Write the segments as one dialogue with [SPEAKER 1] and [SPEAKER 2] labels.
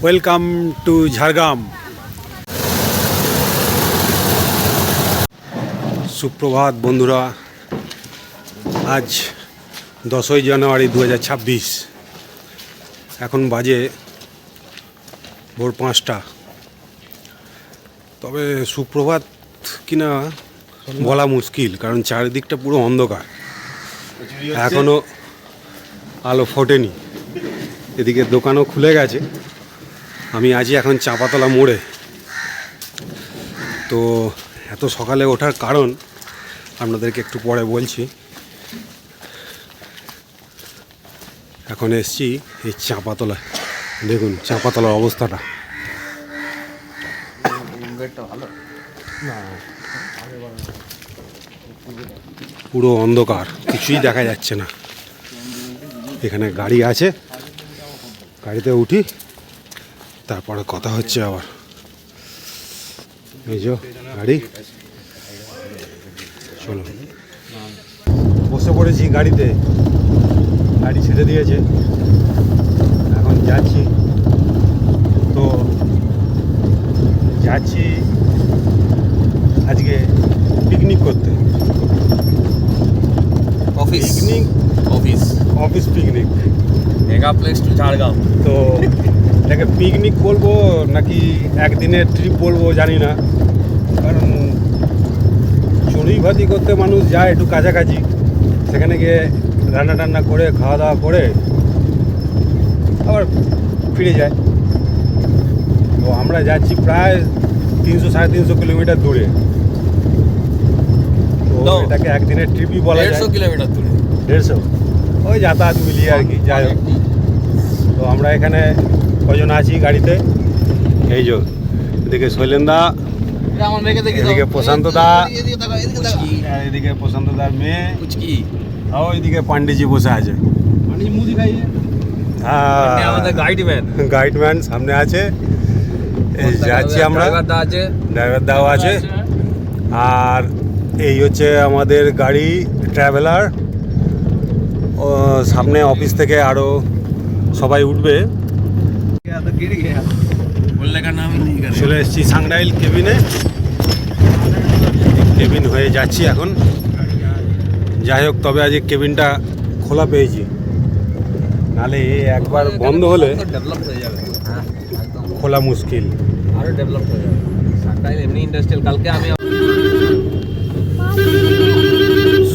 [SPEAKER 1] Welcome to Jhargram. সুপ্রভাত বন্ধুরা, আজ 10ই জানুয়ারি 2026। এখন বাজে ভোর 5টা। তবে সুপ্রভাত কিনা বলা মুশকিল, কারণ চারিদিকটা পুরো অন্ধকার, এখনও আলো ফোটেনি। এদিকে দোকানও খুলে গেছে। আমি আছি এখন চাঁপাতলা মোড়ে। তো এত সকালে ওঠার কারণ আপনাদেরকে একটু পরে বলছি। এখন এসছি এই চাঁপাতলায়। দেখুন চাঁপাতলার অবস্থাটা, পুরো অন্ধকার, কিছুই দেখা যাচ্ছে না। এখানে গাড়ি আছে, গাড়িতে উঠি, তারপরে কথা হচ্ছে আবার। এই যে গাড়ি, চলো। বসে পড়েছি গাড়িতে, গাড়ি ছেড়ে দিয়েছে, এখন যাচ্ছি। তো যাচ্ছি আজকে পিকনিক করতে। Office picnic,
[SPEAKER 2] mega place to Jhargram.
[SPEAKER 1] তো এটাকে পিকনিক বলবো নাকি একদিনের ট্রিপ বলবো জানি না, কারণ চড়ুই ভাতি করতে মানুষ যায় একটু কাছাকাছি, সেখানে গিয়ে রান্না টান্না করে খাওয়া দাওয়া করে আবার ফিরে যায়। তো আমরা যাচ্ছি প্রায় 300-350 কিলোমিটার দূরে। তো এটাকে একদিনের ট্রিপই বলা যায়।
[SPEAKER 2] 150 কিলোমিটার দূরে,
[SPEAKER 1] 150, ওই যাতায়াত মিলিয়ে আর কি, যাই হোক। তো আমরা এখানে কজন আছি গাড়িতে, এই যে এদিকে শৈলেন্দা, এদিকে প্রশান্ত দা, এদিকে প্রশান্ত দার মেয়ে, আর এদিকে পান্ডিজি বসে আছে। গাইডম্যান সামনে আছে, যাচ্ছি আমরা, ড্রাইভার দাও আছে। আর এই হচ্ছে আমাদের গাড়ি ট্রাভেলার। সামনে অফিস থেকে আরও সবাই উঠবে। চলে এসেছি সাংরাইল কেবিনে, কেবিন হয়ে যাচ্ছি এখন। যাই হোক, তবে আজকে কেবিনটা খোলা পেয়েছি, নাহলে একবার বন্ধ হলে খোলা মুশকিল।
[SPEAKER 2] আরো ডেভেলপ হয়ে যাবে সাংরাইল এমনি ইন্ডাস্ট্রিয়াল। কালকে আমি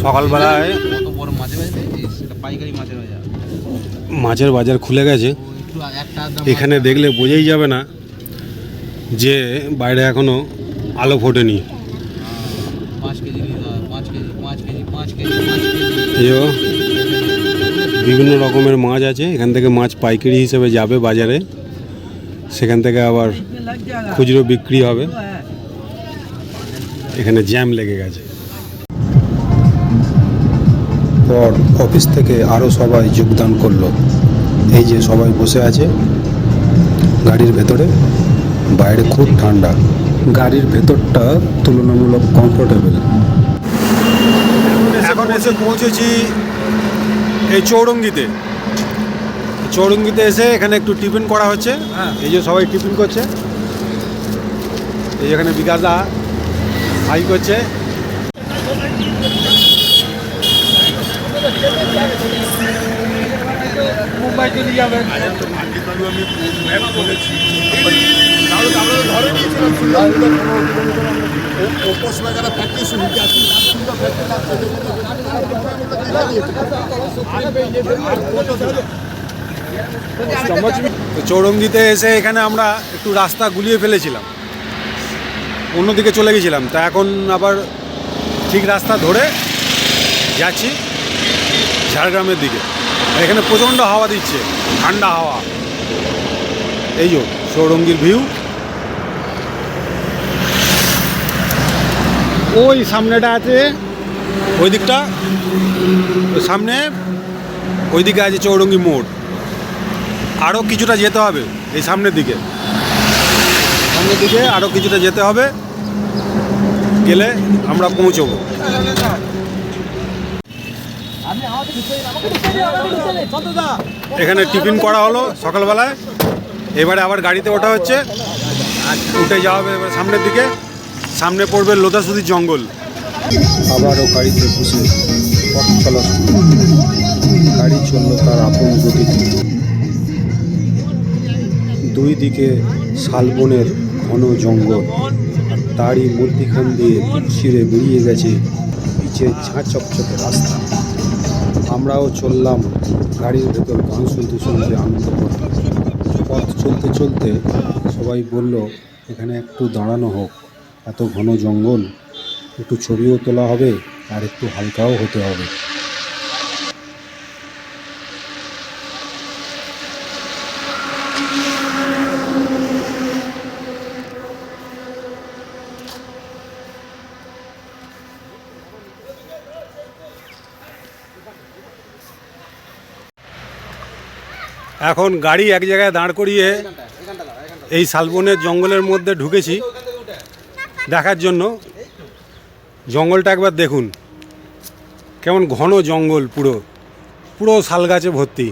[SPEAKER 1] সকালবেলায়
[SPEAKER 2] কত বড় মাছের বাজার পেয়েছিস, সেটা পাইকারি মাছের বাজার।
[SPEAKER 1] মাছের বাজার খুলে গেছে। এখানে দেখলে বোঝাই যাবে না যে বাইরে এখনো আলো ফোটেনি।
[SPEAKER 2] 5 কেজি,
[SPEAKER 1] বিভিন্ন রকমের মাছ আছে। এখান থেকে মাছ পাইকারি হিসেবে যাবে বাজারে, সেখান থেকে আবার খুচরো বিক্রি হবে। এখানে জ্যাম লেগে গেছে। পর অফিস থেকে আরও সবাই যোগদান করলো। এই যে সবাই বসে আছে গাড়ির ভেতরে, বাইরে খুব ঠান্ডা, গাড়ির ভেতরটা তুলনামূলক কমফোর্টেবল। এখন এসে পৌঁছেছি এই চৌরঙ্গিতে। চৌরঙ্গিতে এসে এখানে একটু টিফিন করা হচ্ছে। এই যে সবাই টিফিন করছে। এই এখানে বিকাশদা হাই করছে। মুম্বাই চলে যাবেন। চৌরঙ্গিতে এসে এখানে আমরা একটু রাস্তা গুলিয়ে ফেলেছিলাম, অন্যদিকে চলে গেছিলাম। তা এখন আবার ঠিক রাস্তা ধরে যাচ্ছি ঝাড়গ্রামের দিকে। এখানে প্রচণ্ড হাওয়া দিচ্ছে, ঠান্ডা হাওয়া। এই যে চৌরঙ্গির ভিউ, ওই সামনেটা আছে, ওই দিকটা সামনে, ওই দিকে আছে চৌরঙ্গি মোড়। আরও কিছুটা যেতে হবে এই সামনের দিকে, আরও কিছুটা যেতে হবে, গেলে আমরা পৌঁছবো। এখানে টিফিন করা হলো সকালবেলায়। এবারে আবার গাড়িতে ওঠা হচ্ছে, উঠে যাওয়া হবে এবার সামনের দিকে। সামনে পড়বে লোধাসুদির জঙ্গল।
[SPEAKER 3] আবারও গাড়িতে বসে পথ চলা শুরু। গাড়ি চলল তার আপন গতিতে। দুই দিকে শালবনের ঘন জঙ্গল, আর তারই মধ্যিখান দিয়ে ছিঁড়ে বেরিয়ে গেছে পিচের ঝাঁ চকচকে রাস্তা। আমরাও চললাম গাড়ির ভেতর, গান শুনতে শুনতে আনন্দ করলাম। পথ চলতে চলতে সবাই বলল, এখানে একটু দাঁড়ানো হোক, এত ঘন জঙ্গল, একটু ছবিও তোলা হবে আর একটু হালকাও হতে হবে।
[SPEAKER 1] এখন গাড়ি এক জায়গায় দাঁড় করিয়ে এই শালবনের জঙ্গলের মধ্যে ঢুকেছি দেখার জন্য। জঙ্গলটা একবার দেখুন, কেমন ঘন জঙ্গল, পুরো পুরো শাল গাছে ভর্তি।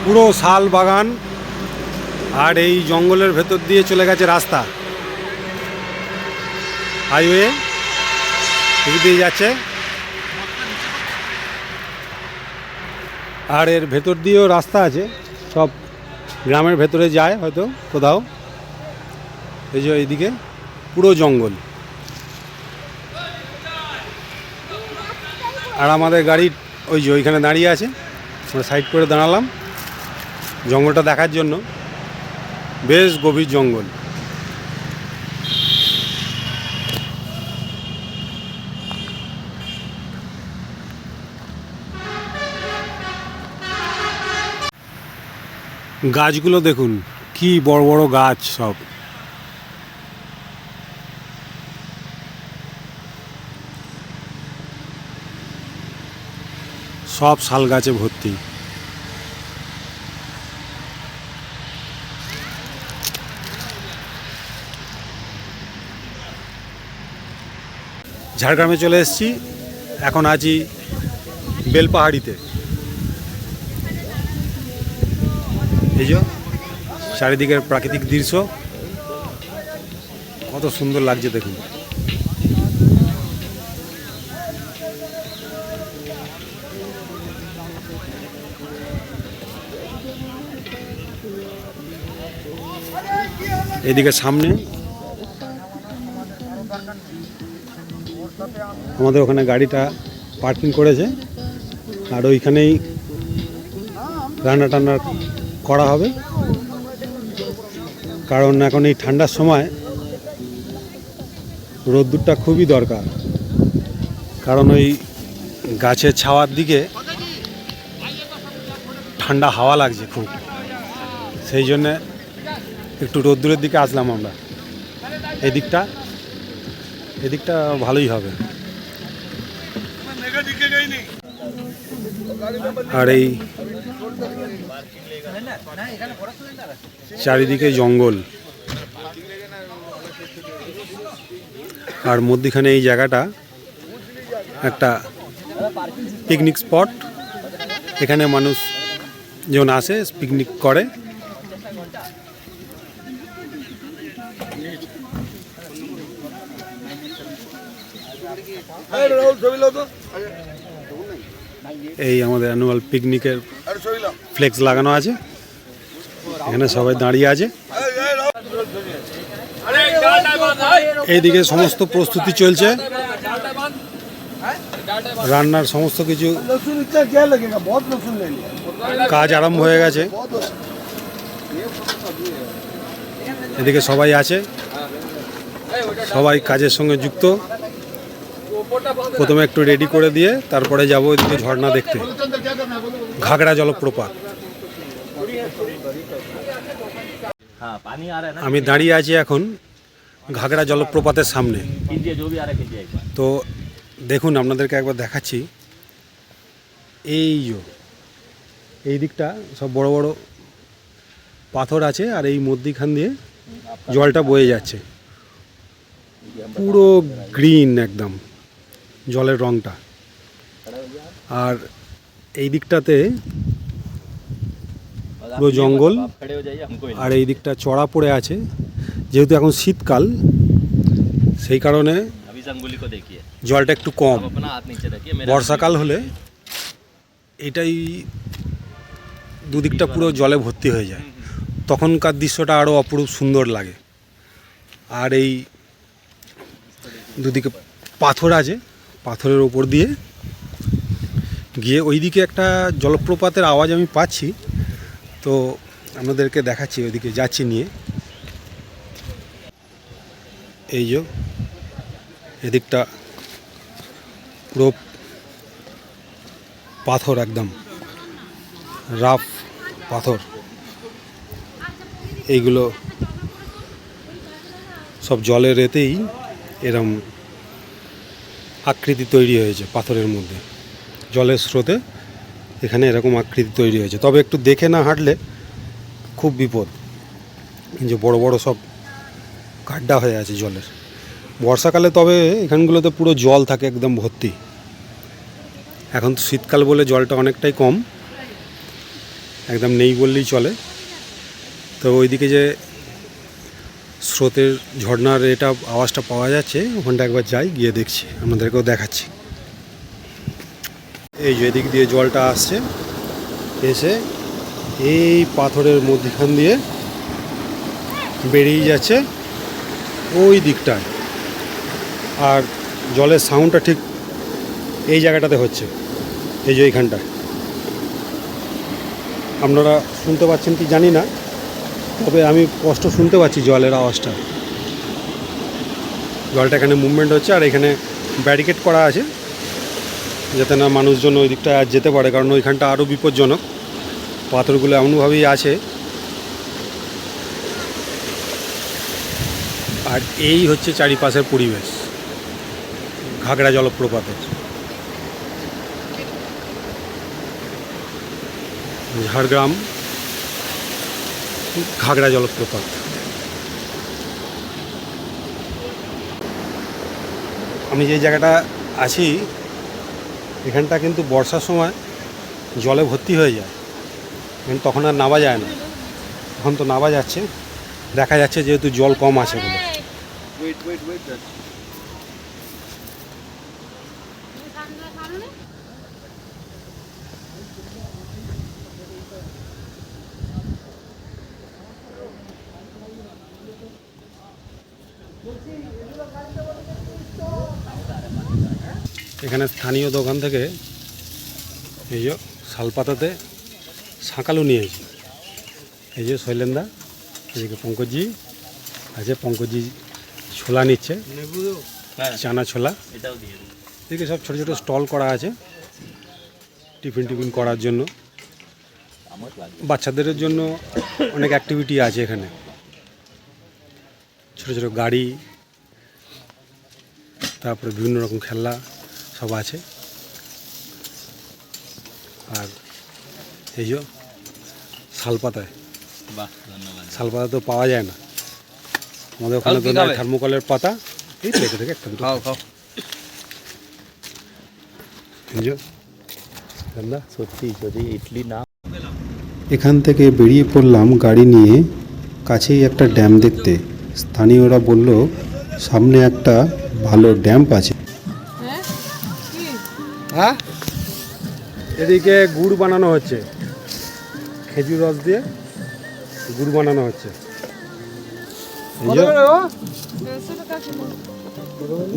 [SPEAKER 1] পুরো শাল বাগান, আর এই জঙ্গলের ভেতর দিয়ে চলে গেছে রাস্তা, হাইওয়ে এদিক দিয়ে যাচ্ছে। আর এর ভেতর দিয়েও রাস্তা আছে, সব গ্রামের ভেতরে যায় হয়তো কোথাও। এই যে এইদিকে পুরো জঙ্গল। আর আমাদের গাড়ি ওই যে ওইখানে দাঁড়িয়ে আছে, আমরা সাইড করে দাঁড়ালাম জঙ্গলটা দেখার জন্য। বেশ গভীর জঙ্গল। গাছগুলো দেখুন, কি বড় বড় গাছ সব। সব শাল গাছে ভর্তি। ঝাড়গ্রামে চলে এসেছি, এখন আছি বেলপাহাড়িতে। এই যে চারিদিকের প্রাকৃতিক দৃশ্য কত সুন্দর লাগছে দেখুন। এদিকে সামনে আমাদের ওখানে গাড়িটা পার্কিং করেছে, আর ওইখানেই রান্না টান্না করা হবে। কারণ এখন এই ঠান্ডার সময় রোদ্দুরটা খুবই দরকার, কারণ ওই গাছের ছাওয়ার দিকে ঠান্ডা হাওয়া লাগছে খুব, সেই জন্যে একটু রোদ্দুরের দিকে আসলাম আমরা। এদিকটা ভালোই হবে। আর এই চারিদিকে জঙ্গল, আর মধ্যিখানে এই জায়গাটা একটা পিকনিক স্পট। এখানে মানুষ যখন আসে পিকনিক করে। এই আমাদের অ্যানুয়াল পিকনিকের ফ্লেক্স লাগানো আছে, এখানে সবাই দাঁড়িয়ে আছে। এইদিকে সমস্ত প্রস্তুতি চলছে, রান্নার সমস্ত কিছু কাজ আরম্ভ হয়ে গেছে। এদিকে সবাই আছে, সবাই কাজের সঙ্গে যুক্ত। প্রথমে একটু রেডি করে দিয়ে তারপরে যাবো এদিকে ঝর্ণা দেখতে, ঘাগড়া জলপ্রপাত। আমি দাঁড়িয়ে আছি এখন ঘাগড়া জলপ্রপাতের সামনে। তো দেখুন, আপনাদেরকে একবার দেখাচ্ছি। এই দিকটা সব বড় বড় পাথর আছে, আর এই মধ্যিখান দিয়ে জলটা বয়ে যাচ্ছে।
[SPEAKER 3] পুরো গ্রিন একদম জলের রঙটা। আর এই দিকটাতে পুরো জঙ্গল, আর এই দিকটা চড়া পড়ে আছে। যেহেতু এখন শীতকাল, সেই কারণে জলটা একটু কম। বর্ষাকাল হলে এটাই দুদিকটা পুরো জলে ভর্তি হয়ে যায়, তখনকার দৃশ্যটা আরও অপরূপ সুন্দর লাগে। আর এই দুদিকে পাথর আছে, পাথরের ওপর দিয়ে গিয়ে ওইদিকে একটা জলপ্রপাতের আওয়াজ আমি পাচ্ছি, তো আপনাদেরকে দেখাচ্ছি, ওইদিকে যাচ্ছি নিয়ে। এই যে এদিকটা পুরো পাথর, একদম রাফ পাথর। এইগুলো সব জলের এতেই এরম আকৃতি তৈরি হয়েছে পাথরের মধ্যে, জলের স্রোতে এখানে এরকম আকৃতি তৈরি হয়েছে। তবে একটু দেখে না হাঁটলে খুব বিপদ, যে বড় বড় সব গাড্ডা হয়ে আছে জলের। বর্ষাকালে তবে এখানগুলোতে পুরো জল থাকে একদম ভর্তি। এখন তো শীতকাল বলে জলটা অনেকটাই কম, একদম নেই বললেই চলে। তো ওইদিকে যে স্রোতের ঝর্ণার এটা আওয়াজটা পাওয়া যাচ্ছে, ওখানটা একবার যাই, গিয়ে দেখছি, আপনাদেরকেও দেখাচ্ছি। এই যে এদিক দিয়ে জলটা আসছে, এসে এই পাথরের মধ্যখান দিয়ে বেরিয়ে যাচ্ছে ওই দিকটায়। আর জলের সাউন্ডটা ঠিক এই জায়গাটাতে হচ্ছে, এই যে এইখানটায়। আপনারা শুনতে পাচ্ছেন কি জানি না, তবে আমি স্পষ্ট শুনতে পাচ্ছি জলের আওয়াজটা। জলটা এখানে মুভমেন্ট হচ্ছে, আর এখানে ব্যারিকেড করা আছে যাতে না মানুষজন ওই দিকটা আর যেতে পারে, কারণ ওইখানটা আরও বিপজ্জনক। পাথরগুলো এমনভাবেই আছে। আর এই হচ্ছে চারিপাশের পরিবেশ ঘাগড়া জলপ্রপাতের। ঝাড়গ্রাম ঘাগড়া জলপ্রপাত। আমি যে জায়গাটা আছি, এখানটা কিন্তু বর্ষার সময় জলে ভর্তি হয়ে যায়, কিন্তু তখন আর নামা যায় না। এখন তো নামা যাচ্ছে, দেখা যাচ্ছে যেহেতু জল কম আছে বলে। এখানে স্থানীয় দোকান থেকে এই যে শালপাতাতে শাঁকালু নিয়েছি। এই যে শৈলেন্দা, এদিকে পঙ্কজজি আছে, পঙ্কজজি ছোলা নিচ্ছে, চানা ছোলা। এদিকে সব ছোটো ছোটো স্টল করা আছে টিফিন করার জন্য। বাচ্চাদের জন্য অনেক অ্যাক্টিভিটি আছে এখানে, ছোটো ছোটো গাড়ি, তারপরে বিভিন্ন রকম খেলনা সব আছে। আর এই যে শালপাতায়, শালপাতা তো পাওয়া যায় না আমাদের ওখানে, তো থার্মোকলের পাতা। এই থেকে থেকে একটা দুটো
[SPEAKER 2] সত্যি যদি ইডলি না।
[SPEAKER 3] এখান থেকে বেরিয়ে পড়লাম গাড়ি নিয়ে, কাছেই একটা ড্যাম দেখতে। স্থানীয়রা বলল সামনে একটা ভালো ড্যাম আছে। হ্যাঁ, এদিকে গুড় বানানো হচ্ছে, খেজুর রস দিয়ে গুড় বানানো হচ্ছে।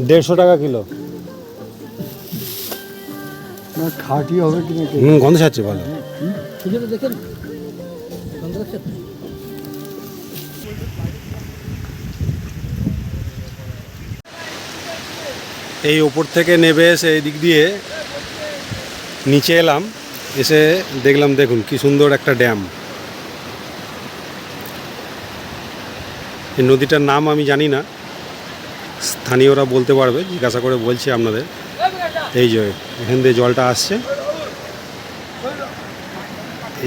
[SPEAKER 3] 150 টাকা কিলো। খাঁটি হবে কিনা, গন্ধ ছাড়ছে ভালো। এই ওপর থেকে নেবে এসে এই দিক দিয়ে নিচে এলাম, এসে দেখলাম, দেখুন কি সুন্দর একটা ড্যাম। এই নদীটার নাম আমি জানি না, স্থানীয়রা বলতে পারবে, জিজ্ঞাসা করে বলছি আপনাদের। এই যে এখান দিয়ে জলটা আসছে,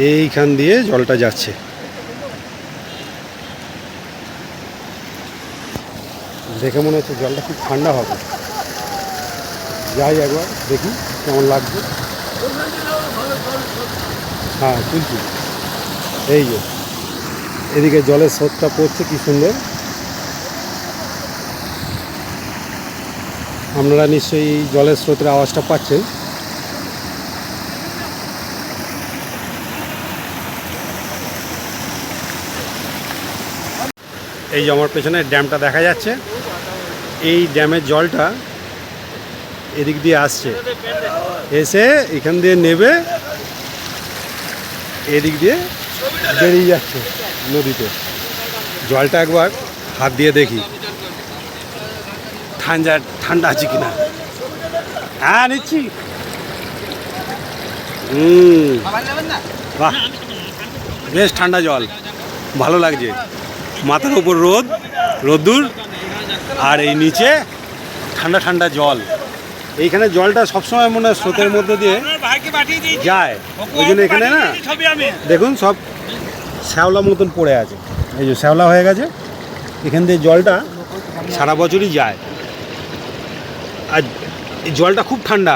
[SPEAKER 3] এইখান দিয়ে জলটা যাচ্ছে। দেখে মনে হচ্ছে জলটা খুব ঠান্ডা হবে। যাই একবার দেখি কেমন লাগছে। হ্যাঁ তুলছি, এই যে এদিকে জলের স্রোতটা পড়ছে কি সুন্দর। আপনারা নিশ্চয়ই জলের স্রোতের আওয়াজটা পাচ্ছেন। এই যে আমার পেছনে ড্যামটা দেখা যাচ্ছে, এই ড্যামের জলটা এদিক দিয়ে আসছে, এসে এখান দিয়ে নেবে এদিক দিয়ে বেরিয়ে যাচ্ছে নদীতে। জলটা একবার হাত দিয়ে দেখি ঠান্ডা ঠান্ডা আছে কিনা। হ্যাঁ নিচ্ছি। বাহ, বেশ ঠান্ডা জল, ভালো লাগছে। মাথার উপর রোদ্দুর, আর এই নিচে ঠান্ডা ঠান্ডা জল। এইখানে জলটা সবসময় মনে হয় স্রোতের মধ্যে দিয়ে যায়, ওই জন্য এখানে না দেখুন সব শ্যাওলা মতন পড়ে আছে। এই যে শ্যাওলা হয়ে গেছে, এখান দিয়ে জলটা সারা বছরই যায়। আর এই জলটা খুব ঠান্ডা,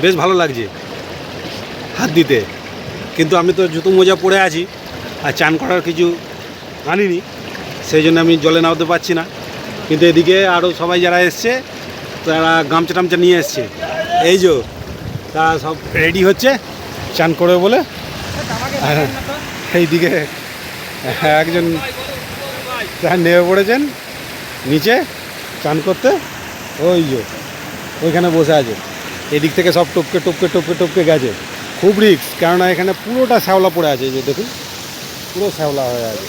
[SPEAKER 3] বেশ ভালো লাগছে হাত দিতে। কিন্তু আমি তো জুতো মোজা পরে আছি আর চান করার কিছু আনিনি, সেই জন্য আমি জলে নামতে পারছি না। কিন্তু এদিকে আরও সবাই যারা এসছে তারা গামছা টামছা নিয়ে এসছে, এই যে তারা সব রেডি হচ্ছে চান করবে বলে। এইদিকে একজন নেমে পড়েছেন নিচে চান করতে, ওই যে ওইখানে বসে আছে। এদিক থেকে সব টপকে টপকে টপকে টপকে গেছে। খুব রিস্ক, কেননা এখানে পুরোটা শ্যাওলা পড়ে আছে। এই যে দেখুন পুরো শ্যাওলা হয়ে আছে,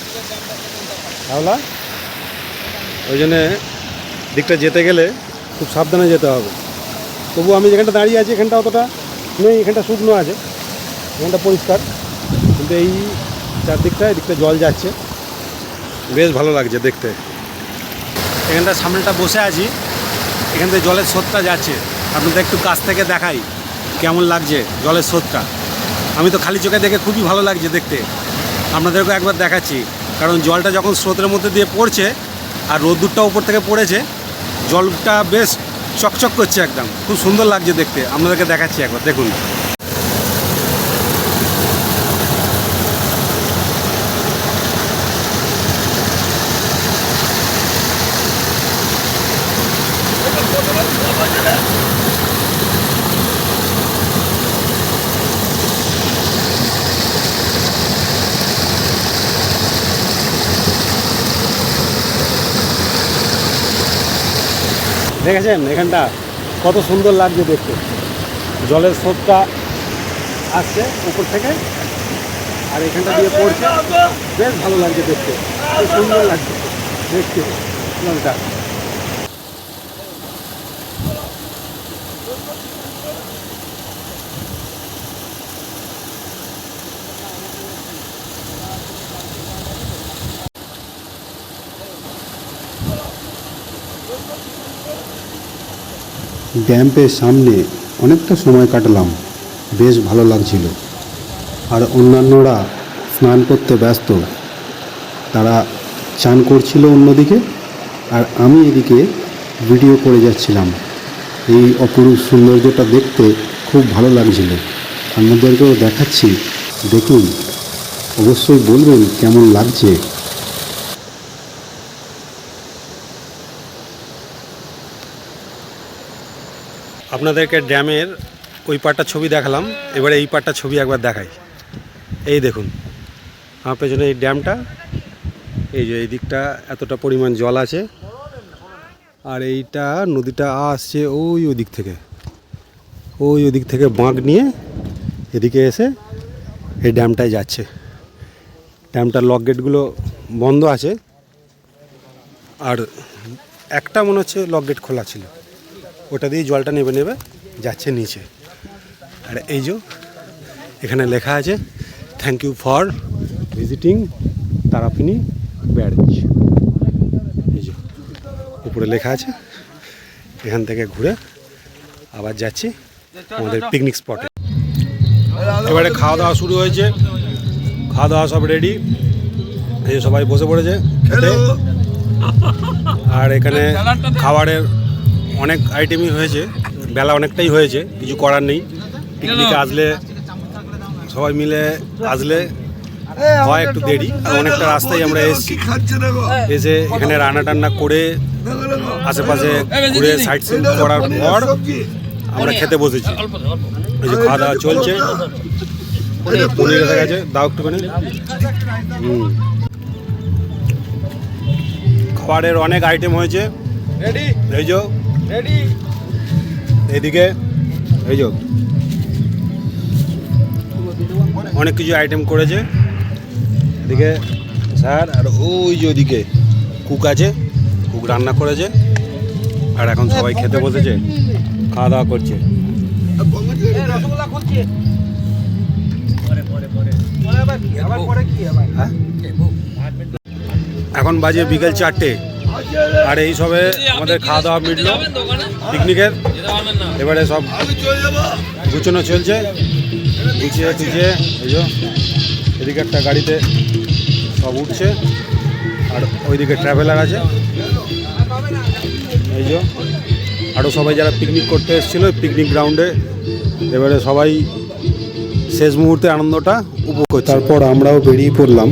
[SPEAKER 3] শ্যাওলা। ওই জন্যে দিকটা যেতে গেলে খুব সাবধানে যেতে হবে। তবু আমি যেখানটা দাঁড়িয়ে আছি এখানটা অতটা নেই, এখানটা শুকনো আছে, এখানটা পরিষ্কার। কিন্তু এই চারদিকটা এদিকটা জল যাচ্ছে, বেশ ভালো লাগছে দেখতে। এখানটা সামনেটা বসে আছি, এখান থেকে জলের স্রোতটা যাচ্ছে। আপনাদের একটু কাছ থেকে দেখাই কেমন লাগছে জলের স্রোতটা। আমি তো খালি চোখে দেখে খুবই ভালো লাগছে দেখতে, আপনাদেরকে একবার দেখাচ্ছি। কারণ জলটা যখন স্রোতের মধ্যে দিয়ে পড়ছে আর রোদ্দুরটা উপর থেকে পড়েছে, জলটা বেশ চকচক করছে, একদম খুব সুন্দর লাগছে দেখতে। আপনাদেরকে দেখাচ্ছি একবার দেখুন। দেখেছেন এখানটা কত সুন্দর লাগছে দেখতে। জলের স্রোতটা আসছে উপর থেকে আর এখানটা দিয়ে পড়ছে, বেশ ভালো লাগছে দেখতে, খুব সুন্দর লাগছে দেখতে জলটা। ড্যাম্পের সামনে অনেকটা সময় কাটালাম, বেশ ভালো লাগছিল। আর অন্যান্যরা স্নান করতে ব্যস্ত, তারা চান করছিল অন্যদিকে, আর আমি এদিকে ভিডিও করে যাচ্ছিলাম। এই অপরূপ সৌন্দর্যটা দেখতে খুব ভালো লাগছিল, আপনাদেরকেও দেখাচ্ছি, দেখুন, অবশ্যই বলবেন কেমন লাগছে। আপনাদেরকে ড্যামের ওই পাটটা ছবি দেখালাম, এবারে এই পাটটা ছবি একবার দেখাই। এই দেখুন আমার পেছনে এই ড্যামটা, এই যে এই দিকটা এতটা পরিমাণ জল আছে, আর এইটা নদীটা আসছে ওই দিক থেকে, ওই দিক থেকে বাঁক নিয়ে এদিকে এসে এই ড্যামটায় যাচ্ছে। ড্যামটার লক গেটগুলো বন্ধ আছে, আর একটা মনে হচ্ছে লক গেট খোলা ছিল, ওটা দিয়ে জলটা নেবে নেবে যাচ্ছে নিচে। আর এই যে এখানে লেখা আছে থ্যাংক ইউ ফর ভিজিটিং তারাপীনি ব্যারেজ। এই যে উপরে লেখা আছে। এখান থেকে ঘুরে আবার যাচ্ছি আমাদের পিকনিক স্পটে। এবারে খাওয়া দাওয়া শুরু হয়েছে, খাওয়া দাওয়া সব রেডি, এই সবাই বসে পড়েছে খেতে।
[SPEAKER 1] আর এখানে খাবারের অনেক আইটেমই হয়েছে, বেলা অনেকটাই হয়েছে, কিছু করার নেই। পিকনিকে আসলে সবাই মিলে আসলে হয় একটু দেরি, আর অনেকটা রাস্তায় আমরা এসেছি, এসে এখানে রান্না টান্না করে আশেপাশে ঘুরে সাইট সিন করার পর আমরা খেতে বসেছি। এই যে খাওয়া দাওয়া চলছে, পনির এসে গেছে, দাও একটুখানি। খাবারের অনেক আইটেম হয়েছে, এই যে এদিকে এই যে অনেক কিছু আইটেম করেছে এদিকে স্যার, আর ওই যে ওদিকে কুক আছে, কুক রান্না করেছে, আর এখন সবাই খেতে বসেছে, খাওয়া দাওয়া করছে। এখন বাজে বিকেল 4টে, আর এই সবে আমাদের খাওয়া দাওয়া মিটল পিকনিকের। এবারে সব গুছানো চলছে, গুছিয়ে টুছিয়ে এই যে এদিকে একটা গাড়িতে সব উঠছে, আর ওইদিকে ট্রাভেলার আছে। এই যে আরও সবাই যারা পিকনিক করতে এসেছিলো পিকনিক গ্রাউন্ডে, এবারে সবাই শেষ মুহূর্তে আনন্দটা উপভোগ করছে।
[SPEAKER 3] তারপর আমরাও বেরিয়ে পড়লাম,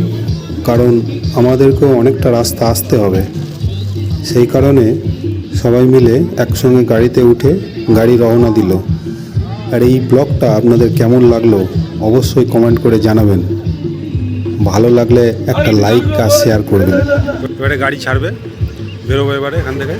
[SPEAKER 3] কারণ আমাদেরকেও অনেকটা রাস্তা আসতে হবে। সেই কারণে সবাই মিলে একসঙ্গে গাড়িতে উঠে গাড়ি রওনা দিল। আর এই ব্লগটা আপনাদের কেমন লাগলো অবশ্যই কমেন্ট করে জানাবেন। ভালো লাগলে একটা লাইক আর শেয়ার করবেন।
[SPEAKER 1] এবারে গাড়ি ছাড়বে, বেরোবো এবারে এখান থেকে।